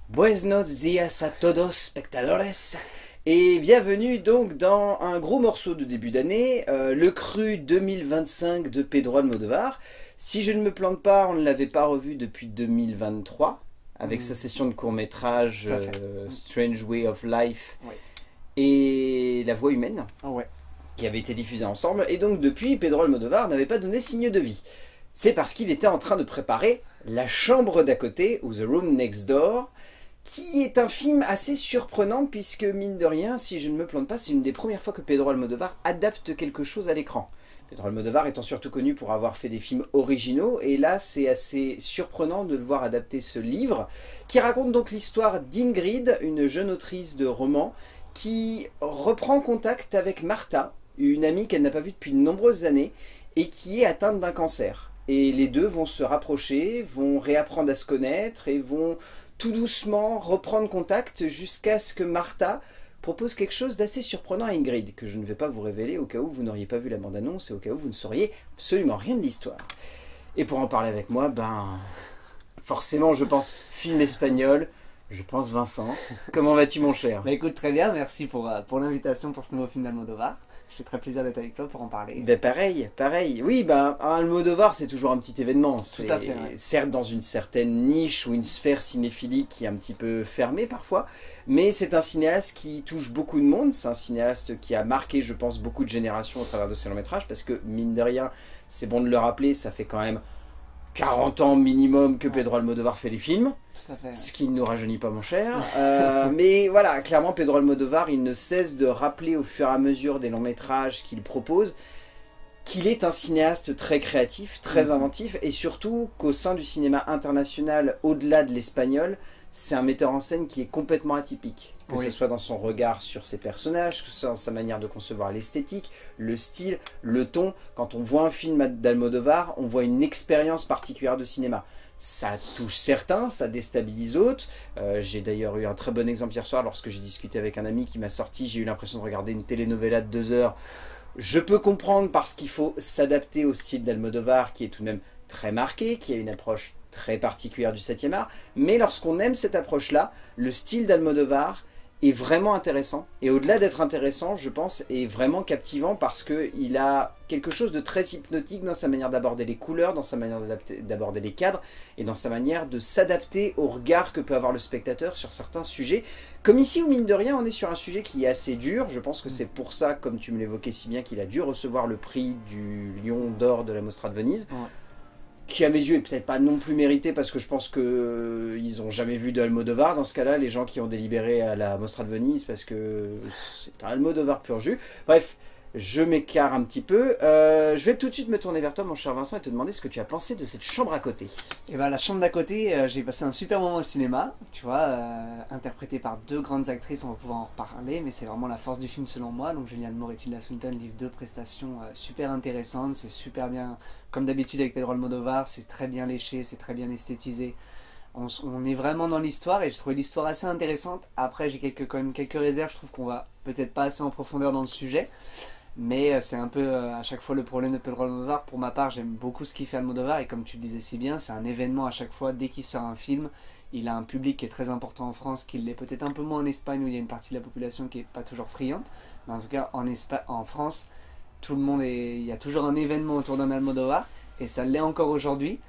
Buenos días a todos spectadores et bienvenue donc dans un gros morceau de début d'année, le Cru 2025 de Pedro Almodovar. Si je ne me plante pas, on ne l'avait pas revu depuis 2023 avec sa session de court-métrage Strange Way of Life et La Voix humaine qui avait été diffusée ensemble. Et donc depuis, Pedro Almodovar n'avait pas donné signe de vie. C'est parce qu'il était en train de préparer La Chambre d'à côté, ou The Room Next Door, qui est un film assez surprenant puisque, mine de rien, si je ne me plante pas, c'est une des premières fois que Pedro Almodovar adapte quelque chose à l'écran. Pedro Almodovar étant surtout connu pour avoir fait des films originaux, et là c'est assez surprenant de le voir adapter ce livre, qui raconte donc l'histoire d'Ingrid, une jeune autrice de romans, qui reprend contact avec Martha, une amie qu'elle n'a pas vue depuis de nombreuses années, et qui est atteinte d'un cancer. Et les deux vont se rapprocher, vont réapprendre à se connaître, et vont tout doucement reprendre contact jusqu'à ce que Martha propose quelque chose d'assez surprenant à Ingrid, que je ne vais pas vous révéler au cas où vous n'auriez pas vu la bande-annonce et au cas où vous ne sauriez absolument rien de l'histoire. Et pour en parler avec moi, forcément je pense film espagnol, je pense Vincent. Comment vas-tu mon cher? Bah écoute, très bien, merci pour l'invitation pour ce nouveau film d'Almodovar. Ça fait très plaisir d'être avec toi pour en parler. Ben pareil. Oui, Almodovar c'est toujours un petit événement. Tout à fait, ouais. Certes dans une certaine niche ou une sphère cinéphilique qui est un petit peu fermée parfois, mais c'est un cinéaste qui touche beaucoup de monde. C'est un cinéaste qui a marqué, je pense, beaucoup de générations au travers de ses longs métrages, parce que mine de rien, c'est bon de le rappeler, ça fait quand même 40 ans minimum que Pedro Almodovar fait les films. Tout à fait. Ce qui ne nous rajeunit pas mon cher. Mais voilà, clairement Pedro Almodovar, il ne cesse de rappeler au fur et à mesure des longs métrages qu'il propose qu'il est un cinéaste très créatif, très inventif, et surtout qu'au sein du cinéma international, au-delà de l'espagnol, c'est un metteur en scène qui est complètement atypique. Que ce soit dans son regard sur ses personnages, que ce soit dans sa manière de concevoir l'esthétique, le style, le ton. Quand on voit un film d'Almodovar, on voit une expérience particulière de cinéma. Ça touche certains, ça déstabilise d'autres. J'ai d'ailleurs eu un très bon exemple hier soir lorsque j'ai discuté avec un ami qui m'a sorti. J'ai eu l'impression de regarder une telenovela de 2 heures. Je peux comprendre parce qu'il faut s'adapter au style d'Almodovar qui est tout de même très marqué, qui a une approche très particulière du 7e art. Mais lorsqu'on aime cette approche-là, le style d'Almodovar est vraiment intéressant. Et au-delà d'être intéressant, je pense, est vraiment captivant parce qu'il a quelque chose de très hypnotique dans sa manière d'aborder les couleurs, dans sa manière d'aborder les cadres et dans sa manière de s'adapter au regard que peut avoir le spectateur sur certains sujets. Comme ici, où mine de rien, on est sur un sujet qui est assez dur. Je pense que c'est pour ça, comme tu me l'évoquais si bien, qu'il a dû recevoir le prix du Lion d'Or de la Mostra de Venise. Qui à mes yeux est peut-être pas non plus mérité parce que je pense qu'ils n'ont jamais vu de Almodovar dans ce cas-là, les gens qui ont délibéré à la Mostra de Venise, parce que c'est un Almodovar pur jus. Bref, je m'écarte un petit peu. Je vais tout de suite me tourner vers toi mon cher Vincent et te demander ce que tu as pensé de cette chambre à côté. Et ben la chambre d'à côté, j'ai passé un super moment au cinéma, tu vois, interprété par 2 grandes actrices, on va pouvoir en reparler, mais c'est vraiment la force du film selon moi. Donc Julianne Moore et Tilda Swinton livrent 2 prestations super intéressantes, c'est super bien, comme d'habitude avec Pedro Almodovar, c'est très bien léché, c'est très bien esthétisé. On est vraiment dans l'histoire et je trouvais l'histoire assez intéressante. Après j'ai quand même quelques réserves, je trouve qu'on va peut-être pas assez en profondeur dans le sujet. Mais c'est un peu à chaque fois le problème de Pedro Almodovar. Pour ma part, j'aime beaucoup ce qu'il fait Almodovar et comme tu le disais si bien, c'est un événement à chaque fois. Dès qu'il sort un film, il a un public qui est très important en France, qui l'est peut-être un peu moins en Espagne où il y a une partie de la population qui n'est pas toujours friande. Mais en tout cas, en France, il y a toujours un événement autour d'un Almodovar et ça l'est encore aujourd'hui.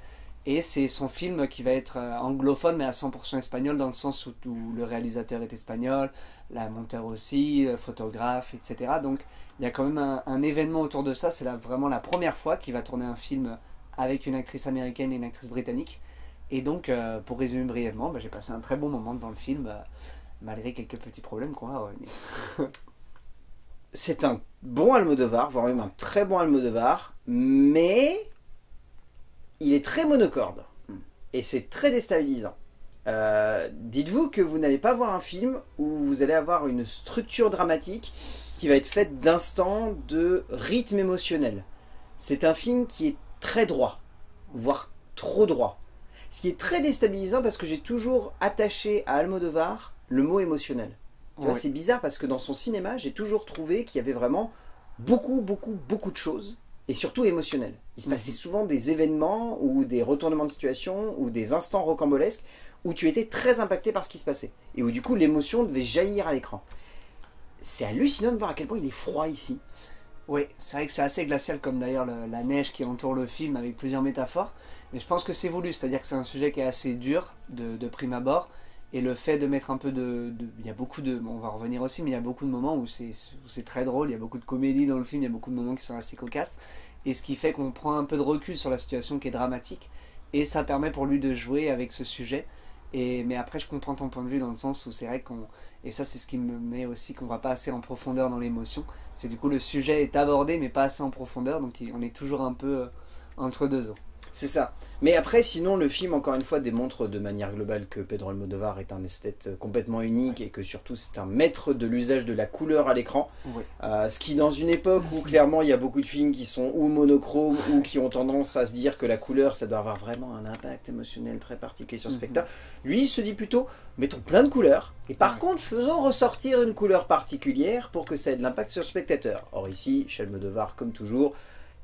Et c'est son film qui va être anglophone mais à 100% espagnol dans le sens où le réalisateur est espagnol, la monteur aussi, le photographe, etc. Donc il y a quand même un événement autour de ça. C'est vraiment la première fois qu'il va tourner un film avec une actrice américaine et une actrice britannique. Et donc pour résumer brièvement, j'ai passé un très bon moment devant le film malgré quelques petits problèmes qu'on va revenir. C'est un bon Almodovar, voire même un très bon Almodovar, mais il est très monocorde et c'est très déstabilisant. Dites-vous que vous n'allez pas voir un film où vous allez avoir une structure dramatique qui va être faite d'instants de rythme émotionnel. C'est un film qui est très droit, voire trop droit. Ce qui est très déstabilisant parce que j'ai toujours attaché à Almodovar le mot émotionnel. Tu vois, c'est bizarre parce que dans son cinéma, j'ai toujours trouvé qu'il y avait vraiment beaucoup de choses et surtout émotionnel. Il se passait souvent des événements ou des retournements de situation ou des instants rocambolesques où tu étais très impacté par ce qui se passait et où du coup l'émotion devait jaillir à l'écran. C'est hallucinant de voir à quel point il est froid ici. Oui, c'est vrai que c'est assez glacial, comme d'ailleurs la neige qui entoure le film avec plusieurs métaphores. Mais je pense que c'est voulu, c'est-à-dire que c'est un sujet qui est assez dur de prime abord. Et le fait de mettre un peu il y a beaucoup de... Bon, on va revenir aussi, mais il y a beaucoup de moments où c'est très drôle, il y a beaucoup de comédie dans le film, il y a beaucoup de moments qui sont assez cocasses. Et ce qui fait qu'on prend un peu de recul sur la situation qui est dramatique. Et ça permet pour lui de jouer avec ce sujet. Mais après, je comprends ton point de vue dans le sens où c'est vrai qu'on... Et ça, c'est ce qui me met aussi qu'on va pas assez en profondeur dans l'émotion. C'est du coup, le sujet est abordé, mais pas assez en profondeur. Donc on est toujours un peu entre deux eaux. C'est ça. Mais après, sinon, le film, encore une fois, démontre de manière globale que Pedro Almodóvar est un esthète complètement unique et que surtout, c'est un maître de l'usage de la couleur à l'écran. Oui. Ce qui, dans une époque où clairement, il y a beaucoup de films qui sont ou monochromes ou qui ont tendance à se dire que la couleur, ça doit avoir vraiment un impact émotionnel très particulier sur le spectateur, lui, il se dit plutôt, mettons plein de couleurs et par contre, faisons ressortir une couleur particulière pour que ça ait de l'impact sur le spectateur. Or ici, chez Almodóvar, comme toujours,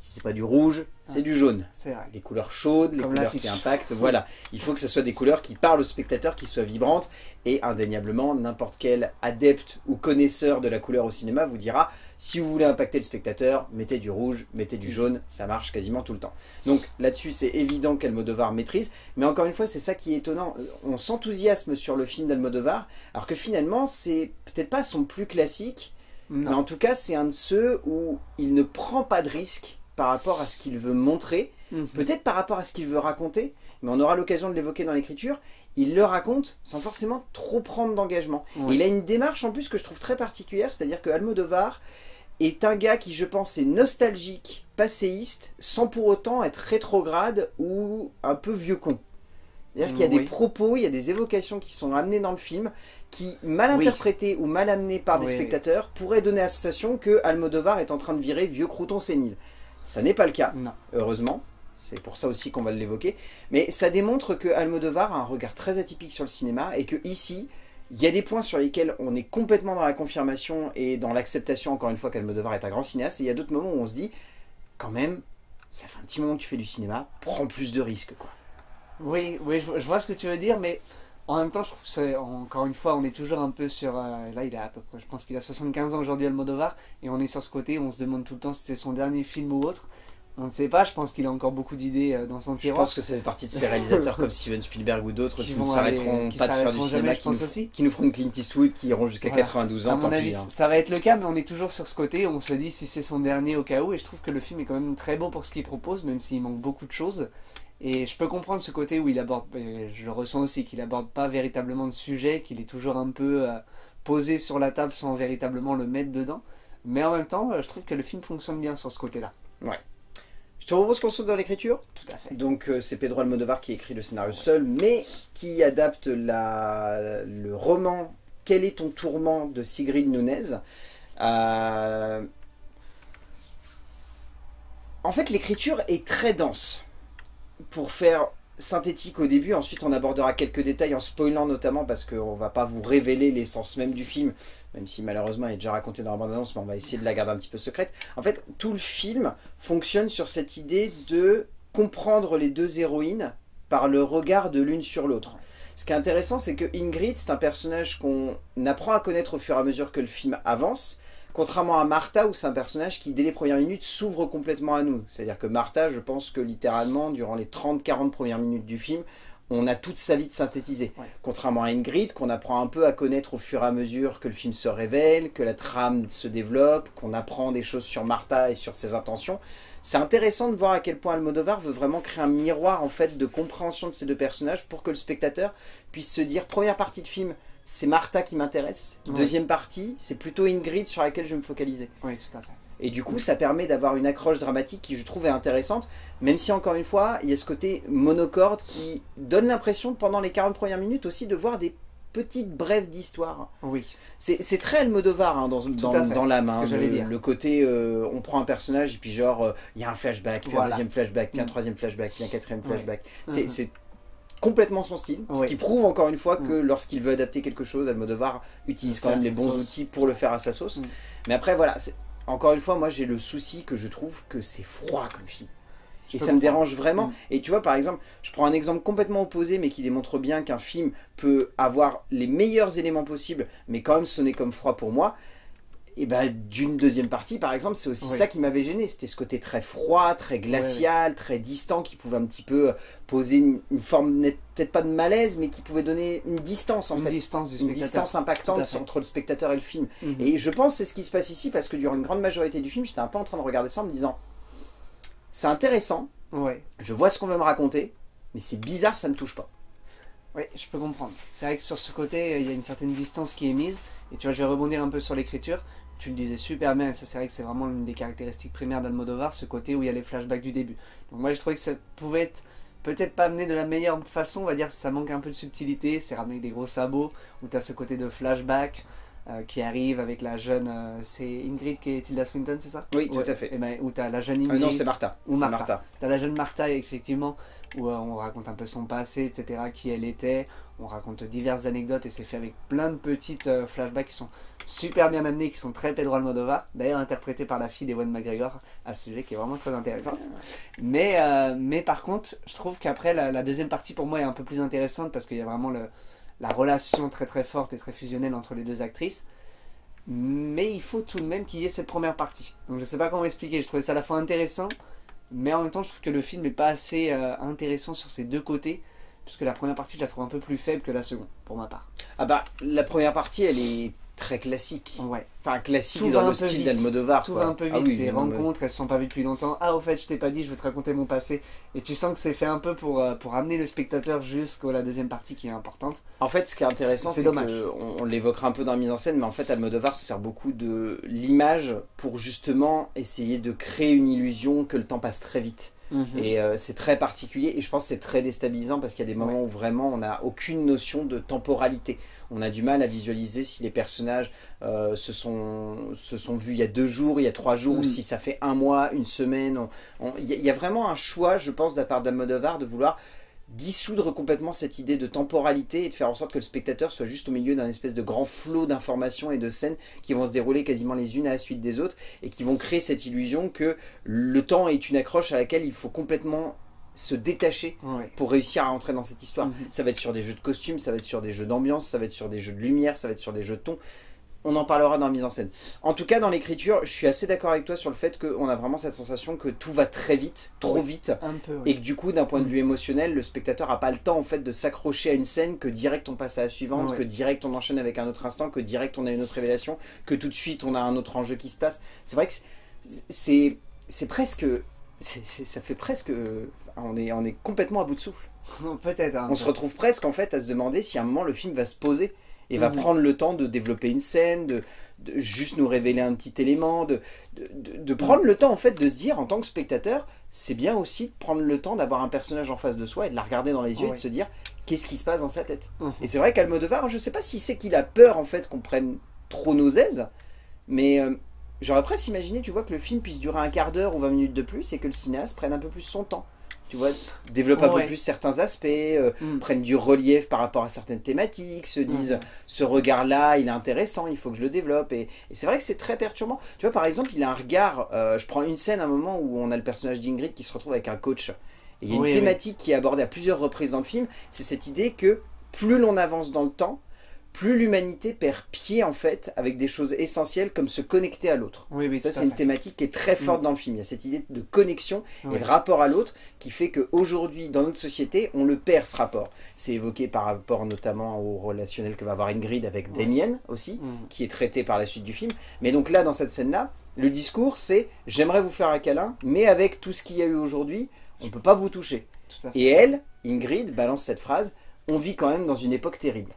si c'est pas du rouge, c'est du jaune. C'est vrai. Les couleurs chaudes, les couleurs qui impactent, voilà. Il faut que ce soit des couleurs qui parlent au spectateur, qui soient vibrantes. Et indéniablement, n'importe quel adepte ou connaisseur de la couleur au cinéma vous dira, si vous voulez impacter le spectateur, mettez du rouge, mettez du jaune, ça marche quasiment tout le temps. Donc là-dessus, c'est évident qu'Almodóvar maîtrise. Mais encore une fois, c'est ça qui est étonnant. On s'enthousiasme sur le film d'Almodóvar, alors que finalement, c'est peut-être pas son plus classique, mais en tout cas, c'est un de ceux où il ne prend pas de risque par rapport à ce qu'il veut montrer, peut-être par rapport à ce qu'il veut raconter, mais on aura l'occasion de l'évoquer dans l'écriture, il le raconte sans forcément trop prendre d'engagement. Il a une démarche en plus que je trouve très particulière, c'est-à-dire que Almodóvar est un gars qui, je pense, est nostalgique, passéiste, sans pour autant être rétrograde ou un peu vieux con. C'est-à-dire qu'il y a des propos, il y a des évocations qui sont amenées dans le film, qui, mal interprétées ou mal amenées par des spectateurs, pourraient donner la sensation que Almodóvar est en train de virer vieux crouton sénile. Ça n'est pas le cas, heureusement. C'est pour ça aussi qu'on va l'évoquer. Mais ça démontre que Almodóvar a un regard très atypique sur le cinéma et que ici, il y a des points sur lesquels on est complètement dans la confirmation et dans l'acceptation, encore une fois, qu'Almodóvar est un grand cinéaste. Et il y a d'autres moments où on se dit, quand même, ça fait un petit moment que tu fais du cinéma, prends plus de risques, quoi. Oui, je vois ce que tu veux dire, mais en même temps, je trouve que c'est, encore une fois, on est toujours un peu sur... là, il a à peu près, je pense qu'il a 75 ans aujourd'hui, Almodóvar, et on est sur ce côté où on se demande tout le temps si c'est son dernier film ou autre. On ne sait pas, je pense qu'il a encore beaucoup d'idées dans son tiroir. Je pense que ça fait partie de ces réalisateurs comme Steven Spielberg ou d'autres qui ne s'arrêteront pas de faire du cinéma, qui nous feront une Clint Eastwood qui iront jusqu'à 92 ans. À mon avis, ça va être le cas, mais on est toujours sur ce côté, on se dit si c'est son dernier au cas où, et je trouve que le film est quand même très beau pour ce qu'il propose, même s'il manque beaucoup de choses. Et je peux comprendre ce côté où il aborde, je le ressens aussi, qu'il aborde pas véritablement de sujet, qu'il est toujours un peu posé sur la table sans véritablement le mettre dedans. Mais en même temps, je trouve que le film fonctionne bien sur ce côté-là. Ouais. Je te propose qu'on saute dans l'écriture. Tout à fait. Donc c'est Pedro Almodóvar qui écrit le scénario seul, mais qui adapte le roman Quel est ton tourment de Sigrid Nunez. En fait, l'écriture est très dense. Pour faire synthétique au début, ensuite on abordera quelques détails en spoilant notamment parce qu'on ne va pas vous révéler l'essence même du film, même si malheureusement elle est déjà racontée dans la bande-annonce, mais on va essayer de la garder un petit peu secrète. En fait, tout le film fonctionne sur cette idée de comprendre les deux héroïnes par le regard de l'une sur l'autre. Ce qui est intéressant, c'est que Ingrid, c'est un personnage qu'on apprend à connaître au fur et à mesure que le film avance, contrairement à Martha, où c'est un personnage qui, dès les premières minutes, s'ouvre complètement à nous. C'est-à-dire que Martha, je pense que littéralement, durant les 30-40 premières minutes du film, on a toute sa vie de synthétisée. Ouais. Contrairement à Ingrid, qu'on apprend un peu à connaître au fur et à mesure que le film se révèle, que la trame se développe, qu'on apprend des choses sur Martha et sur ses intentions. C'est intéressant de voir à quel point Almodóvar veut vraiment créer un miroir en fait, de compréhension de ces deux personnages pour que le spectateur puisse se dire, première partie de film, c'est Martha qui m'intéresse. Ouais. Deuxième partie, c'est plutôt Ingrid sur laquelle je vais me focaliser. Oui, tout à fait. Et du coup, ça permet d'avoir une accroche dramatique qui, je trouve, est intéressante, même si, encore une fois, il y a ce côté monocorde qui donne l'impression, pendant les 40 premières minutes aussi, de voir des petites brèves d'histoire. Oui. C'est très Almodóvar hein, dans l'âme. Hein, le côté, on prend un personnage et puis genre, il y a un flashback, puis un deuxième flashback, puis un troisième flashback, puis un quatrième flashback. Ouais. C'est complètement son style, ce qui prouve encore une fois que lorsqu'il veut adapter quelque chose, Almodóvar utilise quand même les bons outils pour le faire à sa sauce. Mais après, voilà, encore une fois, moi j'ai le souci que je trouve que c'est froid comme film. Je Et peux ça me comprendre. dérange vraiment. Et tu vois, par exemple, je prends un exemple complètement opposé, mais qui démontre bien qu'un film peut avoir les meilleurs éléments possibles, mais quand même sonner comme froid pour moi. Et ben, d'une deuxième partie, par exemple, c'est aussi Oui. ça qui m'avait gêné. C'était ce côté très froid, très glacial, très distant, qui pouvait un petit peu poser une forme, peut-être pas de malaise, mais qui pouvait donner une distance, en Une fait. distance du Une spectateur. distance Tout à impactante fait. entre le spectateur et le film. Mhm. Et je pense que c'est ce qui se passe ici, parce que durant une grande majorité du film, j'étais un peu en train de regarder ça en me disant, c'est intéressant, Ouais. je vois ce qu'on veut me raconter, mais c'est bizarre, ça me touche pas. Oui, je peux comprendre. C'est vrai que sur ce côté, il y a une certaine distance qui est mise. Et tu vois, je vais rebondir un peu sur l'écriture. Tu le disais super bien, et ça c'est vrai que c'est vraiment une des caractéristiques primaires d'Almodovar, ce côté où il y a les flashbacks du début. Donc moi je trouvais que ça pouvait être peut-être pas amené de la meilleure façon, on va dire que ça manque un peu de subtilité, c'est ramené avec des gros sabots, où tu as ce côté de flashback qui arrive avec la jeune... c'est Ingrid qui est Tilda Swinton, c'est ça? Oui, Ouais. tout à fait. Et ben, où tu as la jeune Ingrid... Non, c'est Martha. Ou C'est Martha. T'as la jeune Martha, effectivement, où on raconte un peu son passé, etc., qui elle était. On raconte diverses anecdotes et c'est fait avec plein de petites flashbacks qui sont super bien amenés, qui sont très Pedro Almodovar. D'ailleurs, interprété par la fille d'Ewan McGregor à ce sujet, qui est vraiment très intéressante. Mais par contre, je trouve qu'après, la deuxième partie, pour moi, est un peu plus intéressante parce qu'il y a vraiment la relation très très forte et très fusionnelle entre les deux actrices. Mais il faut tout de même qu'il y ait cette première partie. Donc je sais pas comment expliquer, je trouvais ça à la fois intéressant, mais en même temps je trouve que le film n'est pas assez intéressant sur ces deux côtés, puisque la première partie je la trouve un peu plus faible que la seconde, pour ma part. Ah bah, la première partie, elle est très classique. Ouais. Enfin, classique Tout va dans un le peu style vite. d'Almodovar. Tout quoi. va un peu vite, Ah oui, ces non, mais- rencontres, elles se sont pas vues depuis longtemps. Ah, au fait, je t'ai pas dit, je vais te raconter mon passé. Et tu sens que c'est fait un peu pour amener le spectateur jusqu'à la deuxième partie qui est importante. En fait, ce qui est intéressant, C'est c'est dommage. qu'on l'évoquera un peu dans la mise en scène, mais en fait, Almodovar se sert beaucoup de l'image pour justement essayer de créer une illusion que le temps passe très vite. Et c'est très particulier et je pense que c'est très déstabilisant parce qu'il y a des moments où vraiment on n'a aucune notion de temporalité. On a du mal à visualiser si les personnages se sont vus il y a 2 jours, il y a 3 jours, ou si ça fait 1 mois, 1 semaine. Il y a vraiment un choix, je pense, de la part d'Almodovar de vouloir dissoudre complètement cette idée de temporalité et de faire en sorte que le spectateur soit juste au milieu d'un espèce de grand flot d'informations et de scènes qui vont se dérouler quasiment les unes à la suite des autres et qui vont créer cette illusion que le temps est une accroche à laquelle il faut complètement se détacher Ouais. pour réussir à entrer dans cette histoire. Mhm. Ça va être sur des jeux de costumes, ça va être sur des jeux d'ambiance, ça va être sur des jeux de lumière, ça va être sur des jeux de ton. On en parlera dans la mise en scène. En tout cas, dans l'écriture, je suis assez d'accord avec toi sur le fait qu'on a vraiment cette sensation que tout va très vite, trop vite, Un peu, et oui. que du coup, d'un point de vue émotionnel, le spectateur n'a pas le temps en fait de s'accrocher à une scène, que direct on passe à la suivante, Ouais. que direct on enchaîne avec un autre instant, que direct on a une autre révélation, que tout de suite on a un autre enjeu qui se place. C'est vrai que c'est presque... ça fait presque... on est complètement à bout de souffle. Peut-être. Hein, On se retrouve presque en fait à se demander si à un moment le film va se poser et va prendre le temps de développer une scène, de juste nous révéler un petit élément, de prendre le temps en fait de se dire en tant que spectateur, c'est bien aussi de prendre le temps d'avoir un personnage en face de soi et de la regarder dans les yeux et de se dire qu'est-ce qui se passe dans sa tête. Et c'est vrai qu'Almodovar, je sais pas si c'est qu'il a peur en fait qu'on prenne trop nos aises, mais j'aurais presque imaginé, tu vois, que le film puisse durer un quart d'heure ou 20 minutes de plus et que le cinéaste prenne un peu plus son temps. Tu vois, développe un peu plus certains aspects, prenne du relief par rapport à certaines thématiques, se disent ce regard-là, il est intéressant, il faut que je le développe. Et c'est vrai que c'est très perturbant. Tu vois, par exemple, il a un regard. Je prends une scène, un moment où on a le personnage d'Ingrid qui se retrouve avec un coach. Et il y a une thématique qui est abordée à plusieurs reprises dans le film. C'est cette idée que plus l'on avance dans le temps, plus l'humanité perd pied en fait avec des choses essentielles comme se connecter à l'autre. Ça c'est une thématique qui est très forte dans le film. Il y a cette idée de connexion et de rapport à l'autre qui fait qu'aujourd'hui dans notre société on le perd ce rapport. C'est évoqué par rapport notamment au relationnel que va avoir Ingrid avec Damien aussi, qui est traité par la suite du film. Mais donc là dans cette scène là, le discours c'est j'aimerais vous faire un câlin mais avec tout ce qu'il y a eu aujourd'hui on ne peut pas vous toucher. Et elle, Ingrid, balance cette phrase, on vit quand même dans une époque terrible.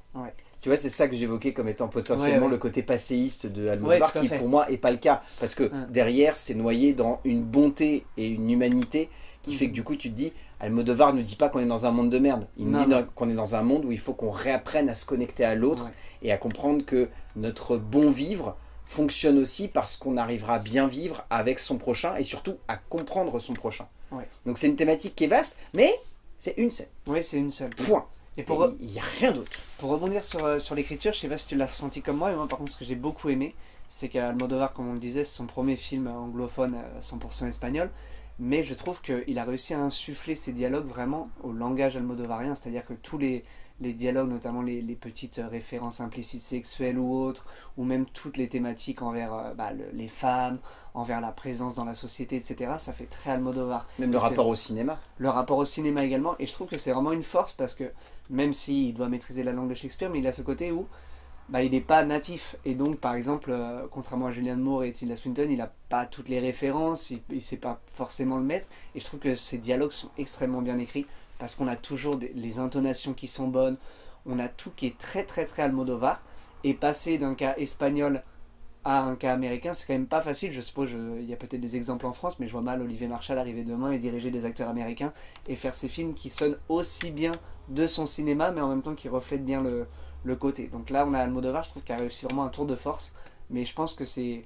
Tu vois, c'est ça que j'évoquais comme étant potentiellement le côté passéiste de Almodovar, qui pour moi n'est pas le cas. Parce que derrière, c'est noyé dans une bonté et une humanité qui fait que du coup, tu te dis, Almodovar ne dit pas qu'on est dans un monde de merde. Il nous dit qu'on est dans un monde où il faut qu'on réapprenne à se connecter à l'autre et à comprendre que notre bon vivre fonctionne aussi parce qu'on arrivera à bien vivre avec son prochain et surtout à comprendre son prochain. Donc c'est une thématique qui est vaste, mais c'est une scène. Oui, c'est une seule. Point. Et il n'y a rien d'autre. Pour rebondir sur l'écriture, je sais pas si tu l'as senti comme moi, mais moi par contre ce que j'ai beaucoup aimé, c'est qu'Almodovar, comme on le disait, c'est son premier film anglophone 100% espagnol, mais je trouve qu'il a réussi à insuffler ses dialogues vraiment au langage almodovarien, c'est-à-dire que tous les dialogues, notamment les petites références implicites sexuelles ou autres, ou même toutes les thématiques envers les femmes, envers la présence dans la société, etc., ça fait très Almodovar. Même le rapport au cinéma. Le rapport au cinéma également, et je trouve que c'est vraiment une force parce que même s'il doit maîtriser la langue de Shakespeare, mais il a ce côté où il n'est pas natif, et donc par exemple, contrairement à Julianne Moore et Tilda Swinton, il n'a pas toutes les références, il ne sait pas forcément le mettre, et je trouve que ces dialogues sont extrêmement bien écrits, parce qu'on a toujours les intonations qui sont bonnes, on a tout qui est très très très Almodovar, et passer d'un cas espagnol à un cas américain, c'est quand même pas facile. Je suppose, il y a peut-être des exemples en France, mais je vois mal Olivier Marchal arriver demain et diriger des acteurs américains et faire ces films qui sonnent aussi bien de son cinéma, mais en même temps qui reflètent bien le côté. Donc là, on a Almodovar, je trouve qu'il a réussi vraiment un tour de force, mais je pense que c'est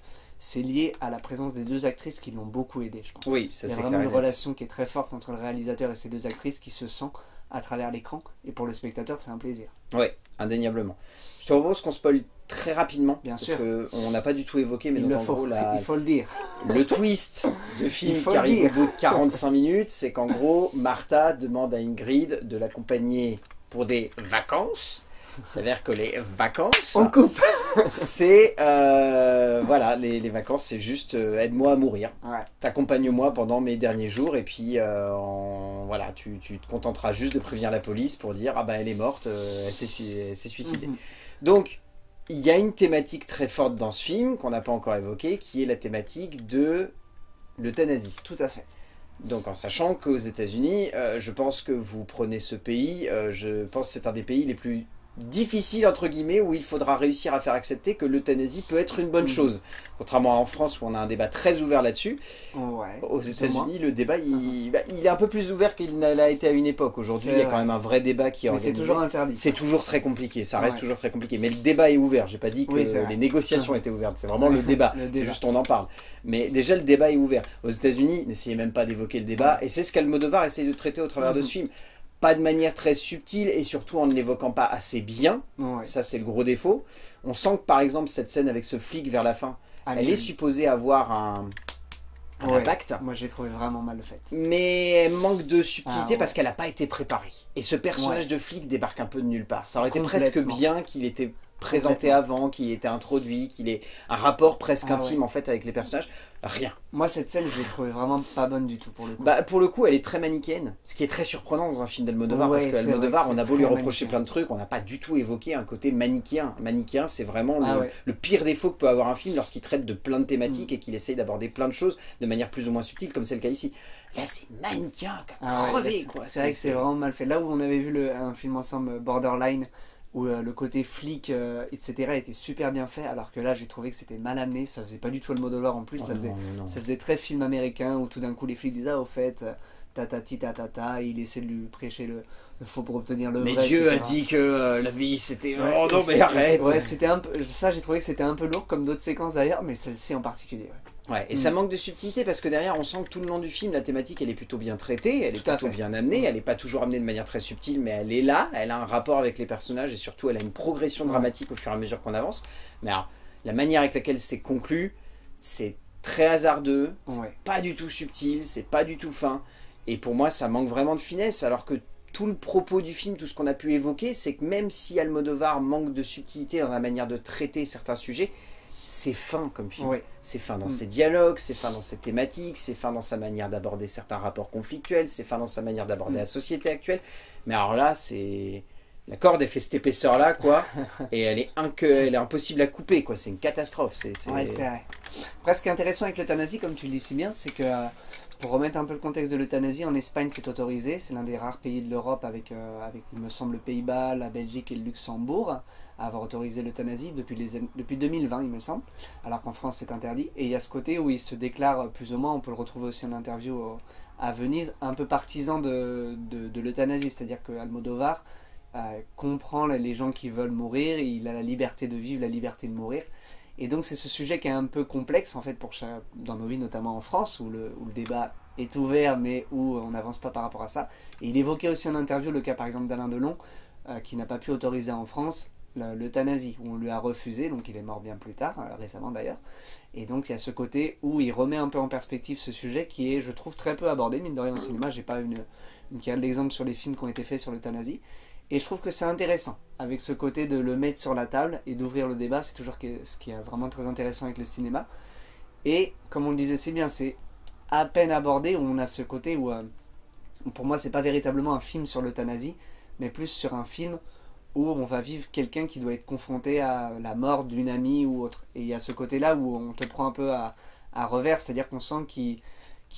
lié à la présence des deux actrices qui l'ont beaucoup aidé, je pense. Oui, ça il y a c'est vraiment clair une et net. relation qui est très forte entre le réalisateur et ces deux actrices qui se sent à travers l'écran, et pour le spectateur, c'est un plaisir. Oui, indéniablement. Je te propose qu'on spoil très rapidement, Bien parce sûr. qu'on n'a pas du tout évoqué, mais donc en gros, il faut le dire. le twist de film Il faut qui le arrive dire. au bout de 45 minutes, c'est qu'en gros, Martha demande à Ingrid de l'accompagner pour des vacances. Il s'avère que les vacances, On coupe. c'est voilà, les vacances, c'est juste aide-moi à mourir. Ouais. T'accompagne-moi pendant mes derniers jours et puis voilà, tu te contenteras juste de prévenir la police pour dire ah bah elle est morte, elle s'est suicidée. Donc il y a une thématique très forte dans ce film qu'on n'a pas encore évoquée, qui est la thématique de l'euthanasie. Tout à fait. Donc en sachant qu'aux États-Unis, je pense que vous prenez ce pays, je pense que c'est un des pays les plus difficiles entre guillemets où il faudra réussir à faire accepter que l'euthanasie peut être une bonne chose. Contrairement à en France où on a un débat très ouvert là-dessus, Ouais, aux États-Unis le débat il est un peu plus ouvert qu'il ne l'a été à une époque. Aujourd'hui il y a quand même un vrai débat qui est mais c'est organisé. toujours interdit. C'est toujours très compliqué, ça reste Ouais. toujours très compliqué. Mais le débat est ouvert, j'ai pas dit que Oui, c'est vrai. les négociations étaient ouvertes, c'est vraiment le débat. Le C'est débat. juste on en parle. Mais déjà le débat est ouvert. Aux États-Unis, n'essayez même pas d'évoquer le débat, et c'est ce qu'Almodovar essaye de traiter au travers de ce film. Pas de manière très subtile et surtout en ne l'évoquant pas assez bien. Ouais. Ça c'est le gros défaut. On sent que par exemple cette scène avec ce flic vers la fin, Ah, elle mais- est supposée avoir un Ouais. impact. Moi, j'ai trouvé vraiment mal faite. Mais elle manque de subtilité Ah, ouais. parce qu'elle n'a pas été préparée. Et ce personnage Ouais. de flic débarque un peu de nulle part. Ça aurait été presque Complètement. bien qu'il était présenté Complètement. avant, qu'il était introduit, qu'il ait un rapport presque Ah, intime ouais. en fait avec les personnages. Rien. Moi, cette scène, je l'ai trouvée vraiment pas bonne du tout pour le coup. Bah, pour le coup, elle est très manichéenne, ce qui est très surprenant dans un film d'Almodovar, Ouais, parce c'est qu'Almodovar, vrai que on a c'est beau lui très reprocher manichéen. plein de trucs, on n'a pas du tout évoqué un côté manichéen. Manichéen, c'est vraiment Ah ouais. le pire défaut que peut avoir un film lorsqu'il traite de plein de thématiques et qu'il essaye d'aborder plein de choses de manière plus ou moins subtile, comme c'est le cas ici. Là, c'est manichéen, qu'à Ah ouais, crever, là, quoi. c'est vrai que c'est vraiment mal fait. Là où on avait vu un film ensemble, Borderline, où le côté flic, etc., était super bien fait, alors que là, j'ai trouvé que c'était mal amené. Ça faisait pas du tout Almodovar en plus, Oh ça, non, faisait, non. ça faisait très film américain, où tout d'un coup, les flics disaient, ah, au fait, tatati tatata, il essaie de lui prêcher le faux pour obtenir le Mais vrai. Dieu a etc. dit que la vie c'était. Ouais, Oh non, et mais c'est- arrête! Ouais, c'était un peu, ça, j'ai trouvé que c'était un peu lourd, comme d'autres séquences d'ailleurs, mais celle-ci en particulier. Ouais. Ouais, et ça manque de subtilité parce que derrière on sent que tout le long du film la thématique elle est plutôt bien traitée, elle est Tout à plutôt fait. bien amenée, elle n'est pas toujours amenée de manière très subtile mais elle est là, elle a un rapport avec les personnages et surtout elle a une progression dramatique au fur et à mesure qu'on avance. Mais alors, la manière avec laquelle c'est conclu, c'est très hasardeux, c'est Ouais. pas du tout subtil, c'est pas du tout fin et pour moi ça manque vraiment de finesse alors que tout le propos du film, tout ce qu'on a pu évoquer, c'est que même si Almodovar manque de subtilité dans la manière de traiter certains sujets, c'est fin comme film. Ouais. C'est fin dans ses dialogues, c'est fin dans ses thématiques, c'est fin dans sa manière d'aborder certains rapports conflictuels, c'est fin dans sa manière d'aborder la société actuelle. Mais alors là, c'est... La corde, elle fait cette épaisseur-là, quoi, et elle est impossible à couper, quoi. C'est une catastrophe. Ouais, c'est vrai. Après, ce qui est intéressant avec l'euthanasie, comme tu le dis si bien, c'est que, pour remettre un peu le contexte de l'euthanasie, en Espagne, c'est autorisé. C'est l'un des rares pays de l'Europe avec, il me semble, le Pays-Bas, la Belgique et le Luxembourg à avoir autorisé l'euthanasie depuis 2020, il me semble, alors qu'en France, c'est interdit. Et il y a ce côté où il se déclare, plus ou moins, on peut le retrouver aussi en interview à Venise, un peu partisan de l'euthanasie. C'est-à-dire que Almodovar comprend les gens qui veulent mourir, et il a la liberté de vivre, la liberté de mourir. Et donc c'est ce sujet qui est un peu complexe en fait dans nos vies, notamment en France, où le débat est ouvert mais où on n'avance pas par rapport à ça. Et il évoquait aussi en interview le cas par exemple d'Alain Delon, qui n'a pas pu autoriser en France l'euthanasie, où on lui a refusé, donc il est mort bien plus tard, récemment d'ailleurs. Et donc il y a ce côté où il remet un peu en perspective ce sujet qui est, je trouve, très peu abordé, mine de rien, au cinéma. J'ai pas une carrière d'exemple sur les films qui ont été faits sur l'euthanasie. Et je trouve que c'est intéressant, avec ce côté de le mettre sur la table et d'ouvrir le débat. C'est toujours ce qui est vraiment très intéressant avec le cinéma. Et comme on le disait si bien, c'est à peine abordé, où on a ce côté où, pour moi, c'est pas véritablement un film sur l'euthanasie, mais plus sur un film où on va vivre quelqu'un qui doit être confronté à la mort d'une amie ou autre. Et il y a ce côté-là où on te prend un peu à revers, c'est-à-dire qu'on sent qu'il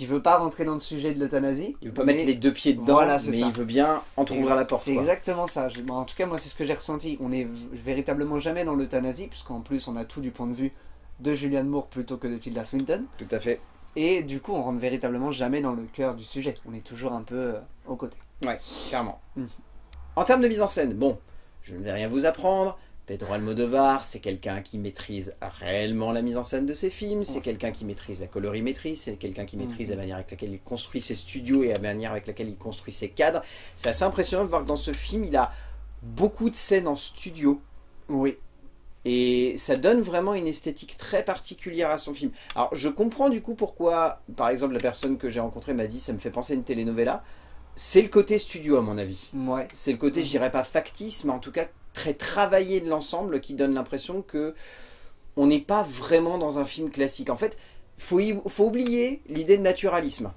veut pas rentrer dans le sujet de l'euthanasie. Il veut pas mettre les deux pieds dedans, voilà, mais ça. Il veut bien entrouvrir la porte. C'est exactement ça. En tout cas, moi, c'est ce que j'ai ressenti. On est véritablement jamais dans l'euthanasie, puisqu'en plus, on a tout du point de vue de Julianne Moore plutôt que de Tilda Swinton. Tout à fait. Et du coup, on rentre véritablement jamais dans le cœur du sujet. On est toujours un peu aux côtés. Ouais, clairement. En termes de mise en scène, bon, je ne vais rien vous apprendre. Pedro Almodovar, c'est quelqu'un qui maîtrise réellement la mise en scène de ses films, c'est quelqu'un qui maîtrise la colorimétrie, c'est quelqu'un qui maîtrise la manière avec laquelle il construit ses studios et la manière avec laquelle il construit ses cadres. C'est assez impressionnant de voir que dans ce film, il a beaucoup de scènes en studio. Oui. Et ça donne vraiment une esthétique très particulière à son film. Alors je comprends du coup pourquoi, par exemple, la personne que j'ai rencontrée m'a dit ça me fait penser à une telenovela. C'est le côté studio à mon avis. Ouais. C'est le côté, je dirais pas factice, mais en tout cas très travaillé de l'ensemble qui donne l'impression que on n'est pas vraiment dans un film classique. En fait, faut oublier l'idée de naturalisme.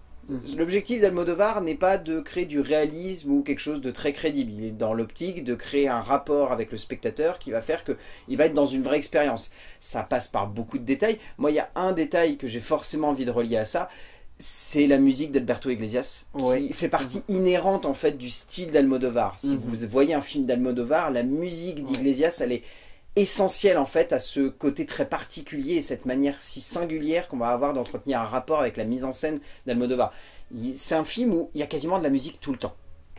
L'objectif d'Almodovar n'est pas de créer du réalisme ou quelque chose de très crédible. Il est dans l'optique de créer un rapport avec le spectateur qui va faire qu'il va être dans une vraie expérience. Ça passe par beaucoup de détails. Moi, il y a un détail que j'ai forcément envie de relier à ça, c'est la musique d'Alberto Iglesias, qui fait partie inhérente en fait du style d'Almodovar. Si vous voyez un film d'Almodovar, la musique d'Iglesias, elle est essentielle en fait à ce côté très particulier et cette manière si singulière qu'on va avoir d'entretenir un rapport avec la mise en scène d'Almodovar. C'est un film où il y a quasiment de la musique tout le temps.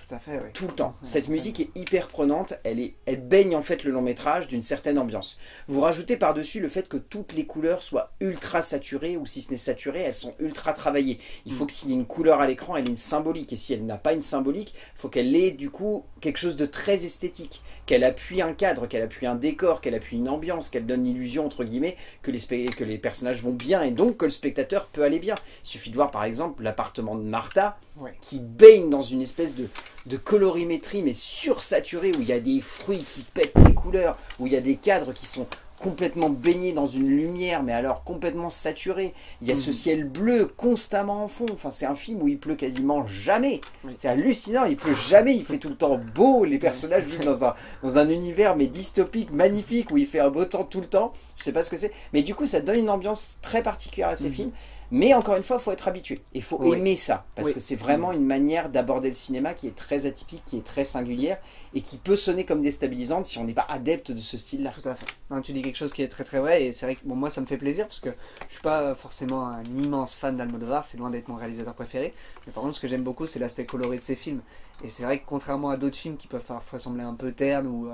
Tout à fait, oui. Tout le temps. Cette musique est hyper prenante, elle baigne en fait le long métrage d'une certaine ambiance. Vous rajoutez par-dessus le fait que toutes les couleurs soient ultra saturées, ou si ce n'est saturées, elles sont ultra travaillées. Il faut que s'il y ait une couleur à l'écran, elle ait une symbolique. Et si elle n'a pas une symbolique, il faut qu'elle ait du coup quelque chose de très esthétique. Qu'elle appuie un cadre, qu'elle appuie un décor, qu'elle appuie une ambiance, qu'elle donne l'illusion, entre guillemets, que les personnages vont bien et donc que le spectateur peut aller bien. Il suffit de voir par exemple l'appartement de Martha, qui baigne dans une espèce de colorimétrie mais sursaturée, où il y a des fruits qui pètent les couleurs, où il y a des cadres qui sont complètement baignés dans une lumière mais alors complètement saturée. Il y a ce ciel bleu constamment en fond. Enfin, c'est un film où il pleut quasiment jamais. C'est hallucinant, il pleut jamais, il fait tout le temps beau. Les personnages vivent dans un univers mais dystopique, magnifique, où il fait un beau temps tout le temps. Je sais pas ce que c'est, mais du coup ça donne une ambiance très particulière à ces films. Mais encore une fois, il faut être habitué. Il faut aimer ça. Parce que c'est vraiment une manière d'aborder le cinéma qui est très atypique, qui est très singulière et qui peut sonner comme déstabilisante si on n'est pas adepte de ce style-là. Tout à fait. Non, tu dis quelque chose qui est très très vrai. Et c'est vrai que moi, ça me fait plaisir parce que je suis pas forcément un immense fan d'Almodovar. C'est loin d'être mon réalisateur préféré. Mais par contre, ce que j'aime beaucoup, c'est l'aspect coloré de ses films. Et c'est vrai que contrairement à d'autres films qui peuvent parfois sembler un peu ternes ou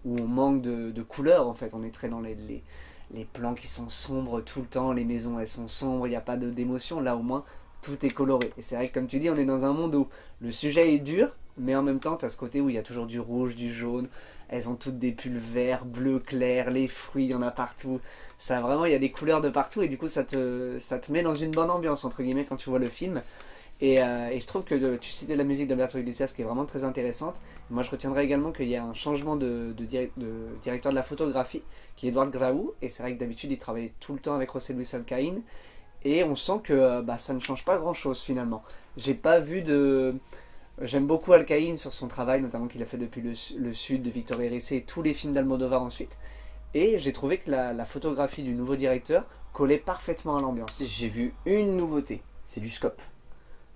où on manque de couleurs, en fait, on est très dans les plans qui sont sombres tout le temps, les maisons elles sont sombres, il n'y a pas d'émotion, là au moins tout est coloré. Et c'est vrai que comme tu dis, on est dans un monde où le sujet est dur, mais en même temps tu as ce côté où il y a toujours du rouge, du jaune, elles ont toutes des pulls verts, bleu clair, les fruits, il y en a partout. Ça vraiment, il y a des couleurs de partout et du coup ça te met dans une bonne ambiance entre guillemets quand tu vois le film. Et je trouve que tu citais la musique d'Alberto Iglesias qui est vraiment très intéressante. Moi je retiendrai également qu'il y a un changement de directeur de la photographie qui est Edouard Graou. Et c'est vrai que d'habitude il travaille tout le temps avec José Luis Alcaín. Et on sent que ça ne change pas grand chose finalement. J'ai pas vu de... J'aime beaucoup Alcaín sur son travail, notamment qu'il a fait depuis le Sud de Victor Hérissé et tous les films d'Almodovar ensuite. Et j'ai trouvé que la photographie du nouveau directeur collait parfaitement à l'ambiance. J'ai vu une nouveauté, c'est du scope.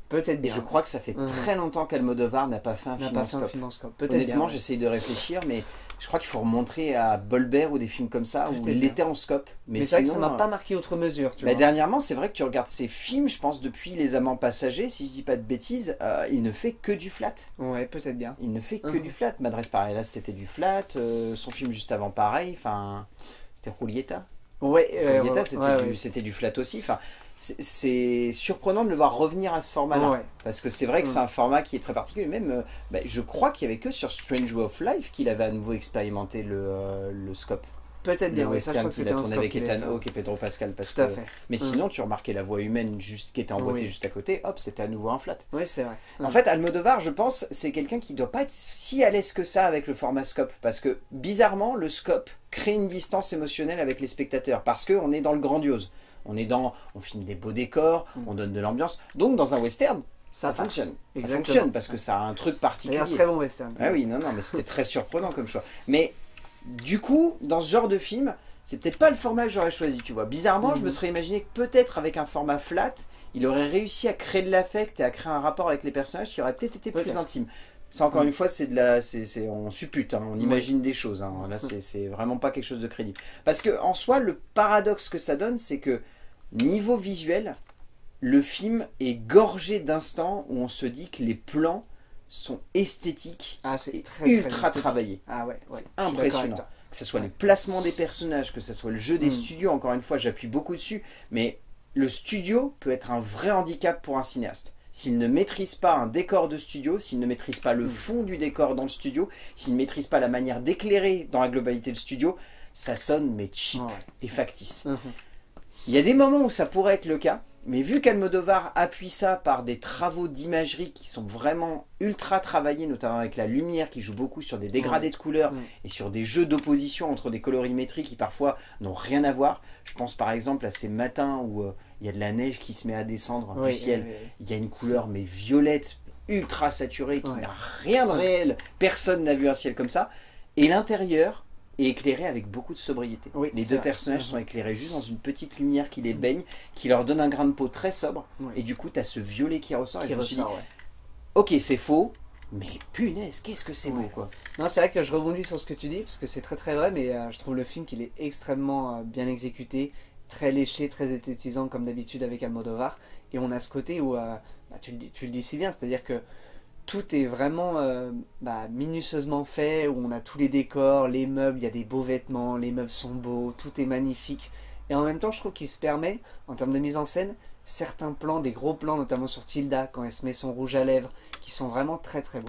Peut-être bien. Et je crois que ça fait très longtemps qu'Almodovar n'a pas fait un film en scope. Honnêtement, j'essaye de réfléchir, mais je crois qu'il faut remontrer à Bolbert ou des films comme ça où il était en scope. Mais c'est vrai que ça m'a pas marqué outre mesure. Tu vois. Dernièrement, c'est vrai que tu regardes ses films, je pense depuis Les Amants Passagers, si je dis pas de bêtises, il ne fait que du flat. Ouais, peut-être bien. Il ne fait que du flat. Madresse Pareillas, c'était du flat. Son film juste avant, pareil. Enfin, c'était Julieta. Ouais, Julieta, c'était du flat aussi. Enfin, c'est surprenant de le voir revenir à ce format-là. Ouais. Parce que c'est vrai que c'est un format qui est très particulier. Même, je crois qu'il n'y avait que sur Strange Way of Life qu'il avait à nouveau expérimenté le scope. Peut-être bien, Le ça je crois western que qu'il c'était a un tourné scope avec qu'il avait Ethan fait. Hawke et Pedro Pascal. Parce Tout à que... fait. Mais sinon, tu remarquais la voix humaine juste, qui était emboîtée Oui. juste à côté. Hop, c'était à nouveau un flat. Oui, c'est vrai. En fait, Almodovar, je pense, c'est quelqu'un qui doit pas être si à l'aise que ça avec le format scope. Parce que, bizarrement, le scope crée une distance émotionnelle avec les spectateurs. Parce qu'on est dans le grandiose. On filme des beaux décors, on donne de l'ambiance. Donc, dans un western, ça fonctionne. Ça fonctionne parce que ça a un truc particulier. D'ailleurs, très bon western. Ah oui, non, mais c'était très surprenant comme choix. Mais, du coup, dans ce genre de film... C'est peut-être pas le format que j'aurais choisi, tu vois. Bizarrement, je me serais imaginé que peut-être avec un format flat, il aurait réussi à créer de l'affect et à créer un rapport avec les personnages qui aurait peut-être été plus intime. Ça, encore une fois, on suppute, hein, on imagine des choses. Hein. Là, c'est vraiment pas quelque chose de crédible. Parce que en soi, le paradoxe que ça donne, c'est que niveau visuel, le film est gorgé d'instants où on se dit que les plans sont esthétiques et ultra travaillés. Ah ouais, c'est impressionnant. Que ce soit le placement des personnages, que ce soit le jeu des studios, encore une fois j'appuie beaucoup dessus, mais le studio peut être un vrai handicap pour un cinéaste. S'il ne maîtrise pas un décor de studio, s'il ne maîtrise pas le fond du décor dans le studio, s'il ne maîtrise pas la manière d'éclairer dans la globalité le studio, ça sonne mais cheap et factice. Il y a des moments où ça pourrait être le cas, mais vu qu'Almodovar appuie ça par des travaux d'imagerie qui sont vraiment ultra travaillés, notamment avec la lumière qui joue beaucoup sur des dégradés de couleurs et sur des jeux d'opposition entre des colorimétries qui parfois n'ont rien à voir. Je pense par exemple à ces matins où il y a de la neige qui se met à descendre du ciel. Il y a une couleur mais violette, ultra saturée, qui n'a rien de réel. Personne n'a vu un ciel comme ça. Et l'intérieur est éclairé avec beaucoup de sobriété. Les deux personnages sont éclairés juste dans une petite lumière qui les baigne, qui leur donne un grain de peau très sobre, et du coup tu as ce violet qui ressort, et je me suis dit, ok c'est faux, mais punaise, qu'est-ce que c'est beau quoi. Non, c'est vrai que je rebondis sur ce que tu dis, parce que c'est très très vrai, mais je trouve le film qu'il est extrêmement bien exécuté, très léché, très esthétisant comme d'habitude avec Almodovar, et on a ce côté où, tu le dis si bien, c'est-à-dire que tout est vraiment minutieusement fait, où on a tous les décors, les meubles, il y a des beaux vêtements, les meubles sont beaux, tout est magnifique. Et en même temps, je trouve qu'il se permet, en termes de mise en scène, certains plans, des gros plans, notamment sur Tilda, quand elle se met son rouge à lèvres, qui sont vraiment très très beaux.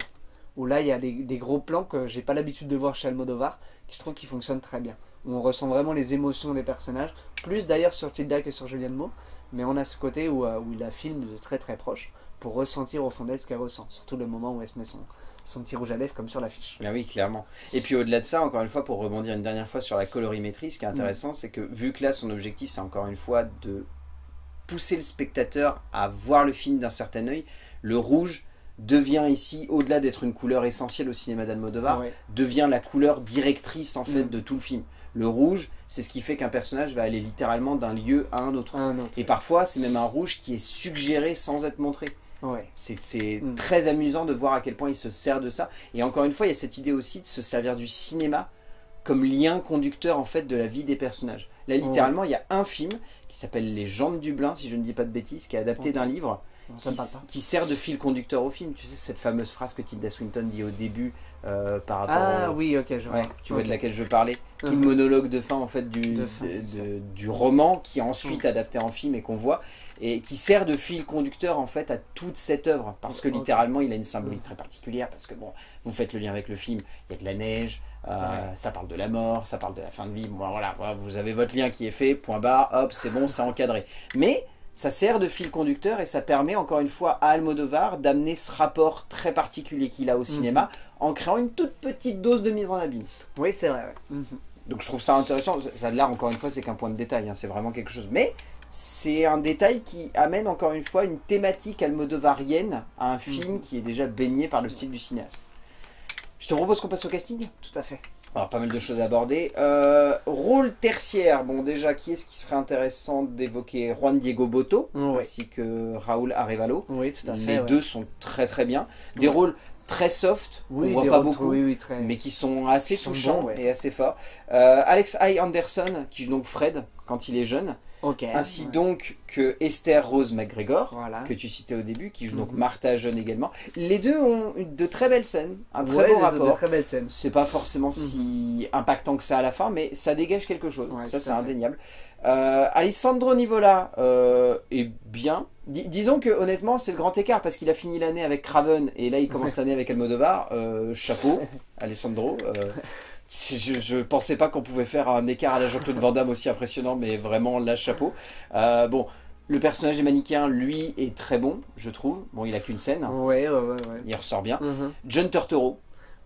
Où là, il y a des gros plans que j'ai pas l'habitude de voir chez Almodovar, qui je trouve qui fonctionnent très bien. Où on ressent vraiment les émotions des personnages, plus d'ailleurs sur Tilda que sur Julianne Moore, mais on a ce côté où il la filme de très très proche, pour ressentir au fond d'elle ce qu'elle ressent, surtout le moment où elle se met son petit rouge à lèvres comme sur l'affiche. Ah oui, clairement. Et puis au-delà de ça, encore une fois, pour rebondir une dernière fois sur la colorimétrie, ce qui est intéressant, c'est que vu que là, son objectif, c'est encore une fois de pousser le spectateur à voir le film d'un certain œil, le rouge devient ici, au-delà d'être une couleur essentielle au cinéma d'Almodovar, devient la couleur directrice en fait de tout le film. Le rouge, c'est ce qui fait qu'un personnage va aller littéralement d'un lieu à un autre. Et parfois, c'est même un rouge qui est suggéré sans être montré. C'est très amusant de voir à quel point il se sert de ça. Et encore une fois, il y a cette idée aussi de se servir du cinéma comme lien conducteur en fait de la vie des personnages. Là, littéralement, il y a un film qui s'appelle Les Gens de Dublin, si je ne dis pas de bêtises, qui est adapté d'un livre qui sert de fil conducteur au film. Tu sais, cette fameuse phrase que Tilda Swinton dit au début par rapport oui, ok, je vois. Tu vois de laquelle je veux parler. Tout le monologue de fin en fait du roman qui est ensuite adapté en film et qu'on voit et qui sert de fil conducteur en fait à toute cette œuvre parce que littéralement il a une symbolique très particulière parce que bon, vous faites le lien avec le film, il y a de la neige, ça parle de la mort, ça parle de la fin de vie, bon, voilà, vous avez votre lien qui est fait, point barre, hop, c'est bon, c'est encadré. Mais ça sert de fil conducteur et ça permet encore une fois à Almodovar d'amener ce rapport très particulier qu'il a au cinéma en créant une toute petite dose de mise en abîme. Oui, c'est vrai. Donc je trouve ça intéressant. Ça là encore une fois c'est qu'un point de détail, hein, c'est vraiment quelque chose. Mais c'est un détail qui amène encore une fois une thématique almodovarienne à un film qui est déjà baigné par le style du cinéaste. Je te propose qu'on passe au casting. Tout à fait. Alors pas mal de choses à aborder. Rôle tertiaire, bon déjà qui est-ce qui serait intéressant d'évoquer? Juan Diego Botto ainsi que Raúl Arevalo. Oui, tout à fait. Les deux sont très très bien. Des rôles très soft, qu'on voit pas beaucoup, mais qui sont assez touchants et assez forts. Alex I. Anderson qui joue donc Fred quand il est jeune. Ainsi donc que Esther Rose McGregor, que tu citais au début, qui joue donc Martha jeune également. Les deux ont de très belles scènes, un très beau rapport. C'est pas forcément si impactant que ça à la fin, mais ça dégage quelque chose, ça c'est indéniable. Alessandro Nivola est bien. Disons que honnêtement c'est le grand écart parce qu'il a fini l'année avec Craven et là il commence l'année avec Almodovar. Chapeau, Alessandro. Je pensais pas qu'on pouvait faire un écart à la Jean-Claude Van Damme aussi impressionnant, mais vraiment là chapeau. Bon, le personnage des manichéens, lui, est très bon, je trouve. Bon, il a qu'une scène. Ouais. Il ressort bien. John Turturro.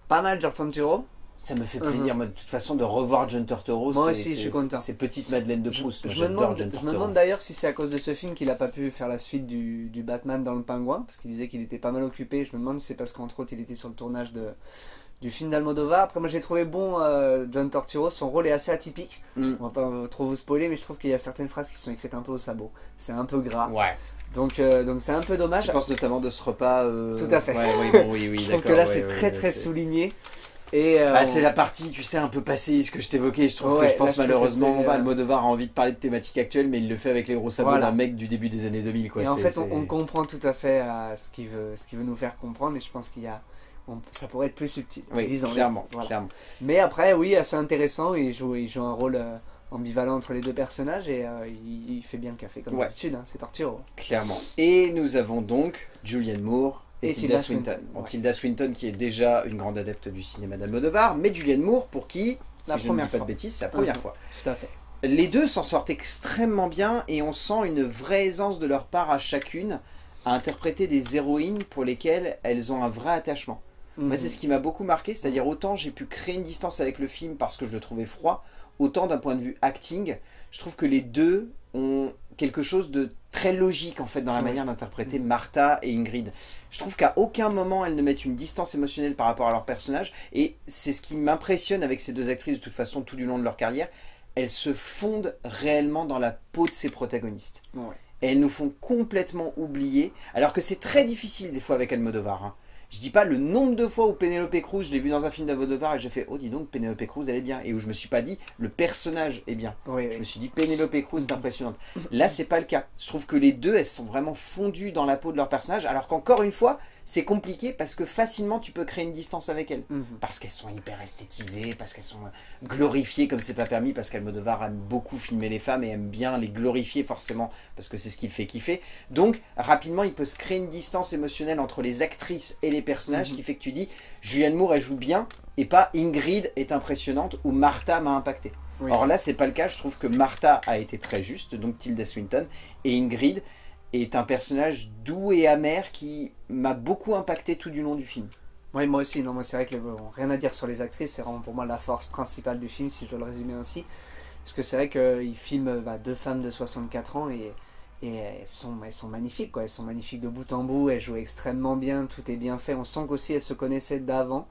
Pas mal, John Turturro. Ça me fait plaisir, moi, de toute façon, de revoir John Turturro. Moi aussi, je suis content. C'est petite Madeleine de Proust. Je me demande d'ailleurs si c'est à cause de ce film qu'il n'a pas pu faire la suite du Batman dans le Pingouin, parce qu'il disait qu'il était pas mal occupé. Je me demande si c'est parce qu'entre autres, il était sur le tournage du film d'Almodovar. Après, moi, j'ai trouvé bon John Turturro. Son rôle est assez atypique. On va pas trop vous spoiler, mais je trouve qu'il y a certaines phrases qui sont écrites un peu au sabot. C'est un peu gras. Ouais. Donc c'est un peu dommage. Je pense notamment de ce repas. Tout à fait. Ouais, oui, je trouve que là, c'est très souligné. C'est la partie, tu sais, un peu passéiste que je t'évoquais. Je trouve que je pense malheureusement, Almodovar a envie de parler de thématiques actuelles, mais il le fait avec les gros sabots d'un mec du début des années 2000. Quoi. Et en fait, on comprend tout à fait ce qu'il veut nous faire comprendre, et je pense qu'il y a... ça pourrait être plus subtil. Oui, clairement. Mais après, oui, c'est intéressant. Il joue un rôle ambivalent entre les deux personnages et il fait bien le café, comme d'habitude. Hein, c'est Turturro. Clairement. Et nous avons donc Julianne Moore et Tilda Swinton. Bon, Tilda Swinton qui est déjà une grande adepte du cinéma d'Almodovar, mais Julianne Moore pour qui, si je ne dis pas de bêtises, c'est la première fois. Tout à fait. Les deux s'en sortent extrêmement bien et on sent une vraie aisance de leur part à chacune à interpréter des héroïnes pour lesquelles elles ont un vrai attachement. Moi, c'est ce qui m'a beaucoup marqué, c'est-à-dire autant j'ai pu créer une distance avec le film parce que je le trouvais froid, autant d'un point de vue acting, je trouve que les deux ont quelque chose de très logique en fait dans la manière d'interpréter Martha et Ingrid. Je trouve qu'à aucun moment elles ne mettent une distance émotionnelle par rapport à leur personnage et c'est ce qui m'impressionne avec ces deux actrices de toute façon tout du long de leur carrière. Elles se fondent réellement dans la peau de ces protagonistes. Et elles nous font complètement oublier, alors que c'est très difficile des fois avec Almodovar. Hein. Je dis pas le nombre de fois où Penélope Cruz, je l'ai vu dans un film d'Almodovar et j'ai fait oh dis donc Penélope Cruz elle est bien, et où je me suis pas dit le personnage est bien, je me suis dit Penélope Cruz est impressionnante. Là c'est pas le cas, je trouve que les deux elles sont vraiment fondues dans la peau de leur personnage, alors qu'encore une fois c'est compliqué parce que facilement tu peux créer une distance avec elles, parce qu'elles sont hyper esthétisées, parce qu'elles sont glorifiées comme c'est pas permis, parce qu'Almodovar aime beaucoup filmer les femmes et aime bien les glorifier forcément parce que c'est ce qu'il fait kiffer, donc rapidement il peut se créer une distance émotionnelle entre les actrices et les personnages qui fait que tu dis Julianne Moore elle joue bien et pas Ingrid est impressionnante ou Martha m'a impacté. Or là c'est pas le cas, je trouve que Martha a été très juste, donc Tilda Swinton, et Ingrid est un personnage doux et amer qui m'a beaucoup impacté tout du long du film. Oui, moi aussi, non, moi c'est vrai que rien à dire sur les actrices, c'est vraiment pour moi la force principale du film, si je dois le résumer ainsi. Parce que c'est vrai qu'il filme deux femmes de 64 ans et elles sont magnifiques, quoi. Elles sont magnifiques de bout en bout, elles jouent extrêmement bien, tout est bien fait. On sent qu'aussi elles se connaissaient d'avant,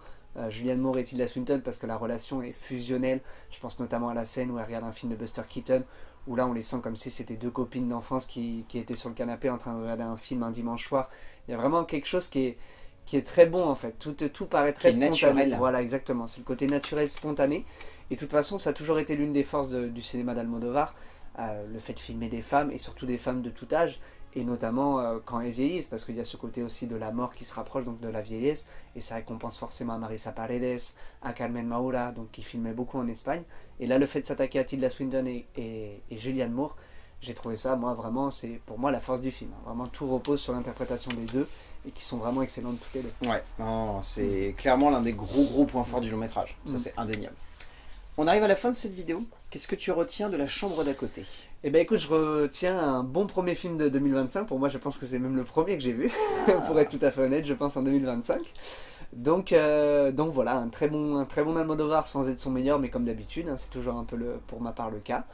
Julianne Moore et Tilda Swinton, parce que la relation est fusionnelle. Je pense notamment à la scène où elles regardent un film de Buster Keaton, où là on les sent comme si c'était deux copines d'enfance qui étaient sur le canapé en train de regarder un film un dimanche soir. Il y a vraiment quelque chose qui est très bon en fait, tout paraît très spontané. Naturel. Voilà, exactement, c'est le côté naturel, spontané. Et de toute façon, ça a toujours été l'une des forces du cinéma d'Almodovar, le fait de filmer des femmes, et surtout des femmes de tout âge, et notamment quand elles vieillissent, parce qu'il y a ce côté aussi de la mort qui se rapproche donc de la vieillesse, et ça récompense forcément à Marisa Paredes, à Carmen Maura, donc qui filmait beaucoup en Espagne. Et là, le fait de s'attaquer à Tilda Swinton et Julianne Moore, j'ai trouvé ça, moi, vraiment, c'est pour moi la force du film. Vraiment, tout repose sur l'interprétation des deux, et qui sont vraiment excellentes toutes les deux. Ouais, c'est clairement l'un des gros points forts du long métrage, ça c'est indéniable. On arrive à la fin de cette vidéo. Qu'est-ce que tu retiens de La Chambre d'à côté? Eh ben écoute, je retiens un bon premier film de 2025. Pour moi, je pense que c'est même le premier que j'ai vu, pour être tout à fait honnête, je pense en 2025. Donc voilà, un très bon Almodovar sans être son meilleur, mais comme d'habitude, hein, c'est toujours un peu pour ma part le cas.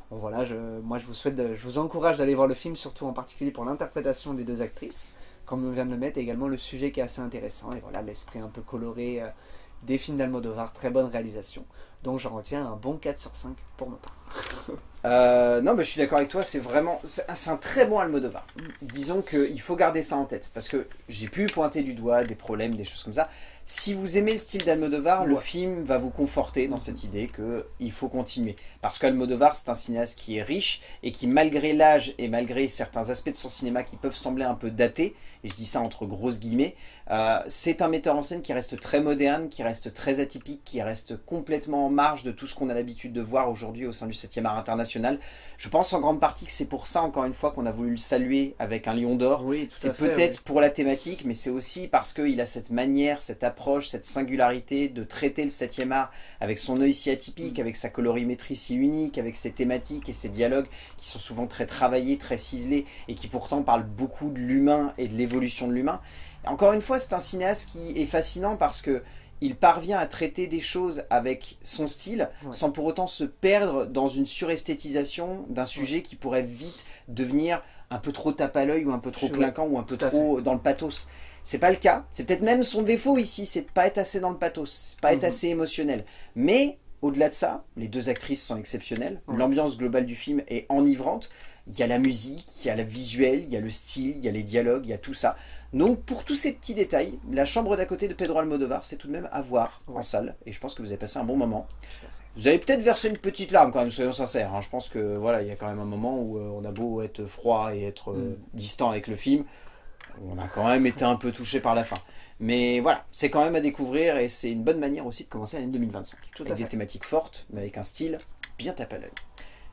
Bon, voilà, moi je vous encourage d'aller voir le film, surtout en particulier pour l'interprétation des deux actrices, comme on vient de le mettre, et également le sujet qui est assez intéressant, et voilà, l'esprit un peu coloré des films d'Almodovar, très bonne réalisation. Donc j'en retiens un bon 4 sur 5 pour ma part. Non mais je suis d'accord avec toi, c'est un très bon Almodovar. Disons qu'il faut garder ça en tête, parce que j'ai pu pointer du doigt des problèmes, des choses comme ça. Si vous aimez le style d'Almodovar, le film va vous conforter dans cette idée qu'il faut continuer. Parce qu'Almodovar, c'est un cinéaste qui est riche et qui, malgré l'âge et malgré certains aspects de son cinéma qui peuvent sembler un peu datés, et je dis ça entre grosses guillemets, c'est un metteur en scène qui reste très moderne, qui reste très atypique, qui reste complètement en marge de tout ce qu'on a l'habitude de voir aujourd'hui au sein du 7e art international. Je pense en grande partie que c'est pour ça, encore une fois, qu'on a voulu le saluer avec un lion d'or. Oui, c'est peut-être pour la thématique, mais c'est aussi parce qu'il a cette manière, cette approche, cette singularité de traiter le 7e art avec son œil si atypique, avec sa colorimétrie si unique, avec ses thématiques et ses dialogues qui sont souvent très travaillés, très ciselés et qui pourtant parlent beaucoup de l'humain et de l'évolution de l'humain. Encore une fois, c'est un cinéaste qui est fascinant parce que il parvient à traiter des choses avec son style, sans pour autant se perdre dans une suresthétisation d'un sujet qui pourrait vite devenir un peu trop tape à l'œil ou un peu trop clinquant ou un peu trop dans le pathos. C'est pas le cas. C'est peut-être même son défaut ici, c'est de pas être assez dans le pathos, pas être assez émotionnel. Mais au-delà de ça, les deux actrices sont exceptionnelles. L'ambiance globale du film est enivrante. Il y a la musique, il y a le visuel, il y a le style, il y a les dialogues, il y a tout ça. Donc pour tous ces petits détails, La chambre d'à côté de Pedro Almodovar, c'est tout de même à voir en salle. Et je pense que vous avez passé un bon moment. Vous avez peut-être versé une petite larme quand même, soyons sincères. Hein. Je pense que voilà, il y a quand même un moment où on a beau être froid et être distant avec le film, on a quand même été un peu touché par la fin. Mais voilà, c'est quand même à découvrir et c'est une bonne manière aussi de commencer l'année 2025. Avec des thématiques fortes, mais avec un style bien tape à l'œil.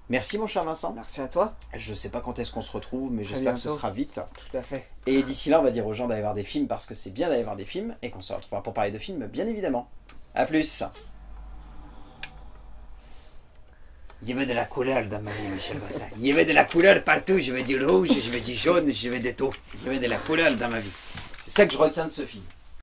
Merci mon cher Vincent. Merci à toi. Je sais pas quand est-ce qu'on se retrouve, mais j'espère que ce sera vite. Tout à fait. Et d'ici là, on va dire aux gens d'aller voir des films parce que c'est bien d'aller voir des films et qu'on se retrouvera pour parler de films, bien évidemment. A plus. Il y avait de la couleur dans ma vie, Michel Bassin. Il y avait de la couleur partout. Je veux du rouge, je veux du jaune, je veux de tout. Il y avait de la couleur dans ma vie. C'est ça que je retiens de ce film.